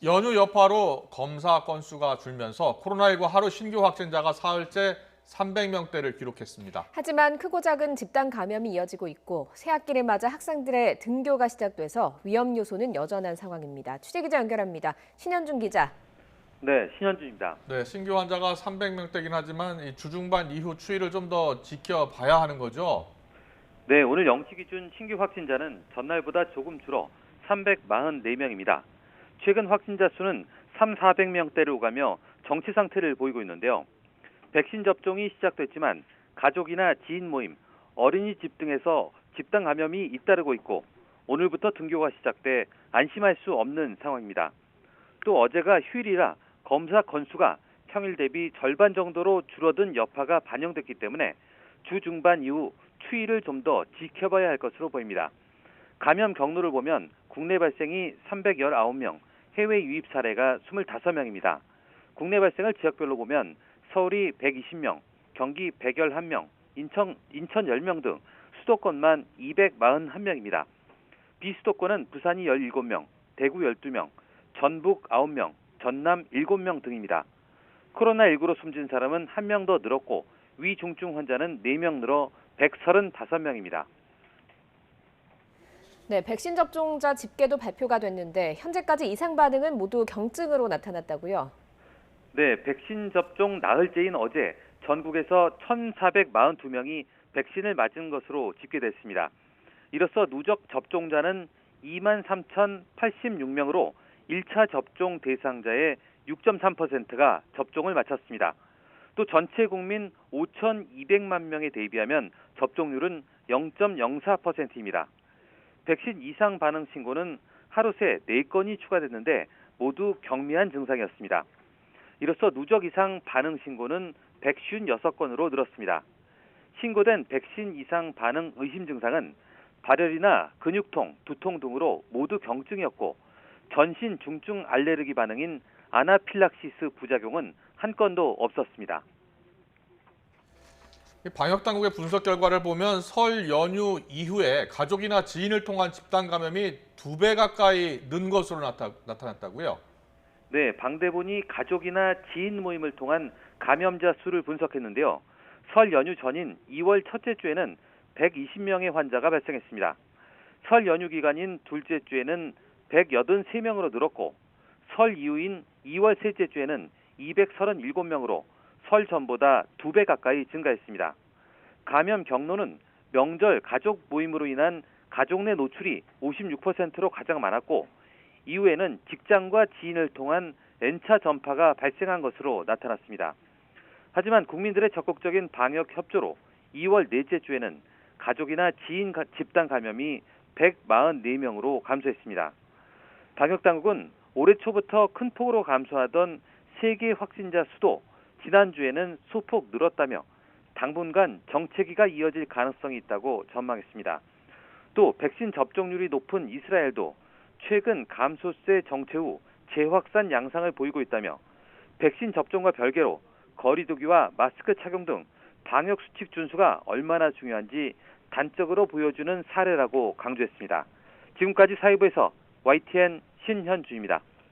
연휴 여파로 검사 건수가 줄면서 코로나19 하루 신규 확진자가 사흘째 300명대를 기록했습니다. 하지만 크고 작은 집단 감염이 이어지고 있고 새학기를 맞아 학생들의 등교가 시작돼서 위험 요소는 여전한 상황입니다. 취재기자 연결합니다. 신현준 기자. 네, 신현준입니다. 네, 신규 환자가 300명대긴 하지만 이 주중반 이후 추이를 좀 더 지켜봐야 하는 거죠. 네, 오늘 0시 기준 신규 확진자는 전날보다 조금 줄어 344명입니다. 최근 확진자 수는 400명대를 오가며 정체 상태를 보이고 있는데요. 백신 접종이 시작됐지만 가족이나 지인 모임, 어린이집 등에서 집단 감염이 잇따르고 있고 오늘부터 등교가 시작돼 안심할 수 없는 상황입니다. 또 어제가 휴일이라 검사 건수가 평일 대비 절반 정도로 줄어든 여파가 반영됐기 때문에 주 중반 이후 추이를 좀 더 지켜봐야 할 것으로 보입니다. 감염 경로를 보면 국내 발생이 319명, 해외 유입 사례가 25명입니다. 국내 발생을 지역별로 보면 서울이 120명, 경기 111명, 인천 10명 등 수도권만 241명입니다. 비수도권은 부산이 17명, 대구 12명, 전북 9명, 전남 7명 등입니다. 코로나19로 숨진 사람은 1명 더 늘었고 위중증 환자는 4명 늘어 135명입니다. 네, 백신 접종자 집계도 발표가 됐는데 현재까지 이상 반응은 모두 경증으로 나타났다고요? 네, 백신 접종 나흘째인 어제 전국에서 1,442명이 백신을 맞은 것으로 집계됐습니다. 이로써 누적 접종자는 23,086명으로 1차 접종 대상자의 6.3%가 접종을 마쳤습니다. 또 전체 국민 5,200만 명에 대비하면 접종률은 0.04%입니다. 백신 이상 반응 신고는 하루 새 4건이 추가됐는데 모두 경미한 증상이었습니다. 이로써 누적 이상 반응 신고는 156건으로 늘었습니다. 신고된 백신 이상 반응 의심 증상은 발열이나 근육통, 두통 등으로 모두 경증이었고 전신 중증 알레르기 반응인 아나필락시스 부작용은 한 건도 없었습니다. 방역 당국의 분석 결과를 보면 설 연휴 이후에 가족이나 지인을 통한 집단 감염이 2배 가까이 는 것으로 나타났다고요? 네, 방대본이 가족이나 지인 모임을 통한 감염자 수를 분석했는데요. 설 연휴 전인 2월 첫째 주에는 120명의 환자가 발생했습니다. 설 연휴 기간인 둘째 주에는 183명으로 늘었고 설 이후인 2월 셋째 주에는 237명으로 설 전보다 2배 가까이 증가했습니다. 감염 경로는 명절 가족 모임으로 인한 가족 내 노출이 56%로 가장 많았고 이후에는 직장과 지인을 통한 N차 전파가 발생한 것으로 나타났습니다. 하지만 국민들의 적극적인 방역 협조로 2월 넷째 주에는 가족이나 지인 집단 감염이 144명으로 감소했습니다. 방역당국은 올해 초부터 큰 폭으로 감소하던 세계 확진자 수도 지난주에는 소폭 늘었다며 당분간 정체기가 이어질 가능성이 있다고 전망했습니다. 또 백신 접종률이 높은 이스라엘도 최근 감소세 정체 후 재확산 양상을 보이고 있다며 백신 접종과 별개로 거리 두기와 마스크 착용 등 방역 수칙 준수가 얼마나 중요한지 단적으로 보여주는 사례라고 강조했습니다. 지금까지 사회부에서 YTN 신현주입니다.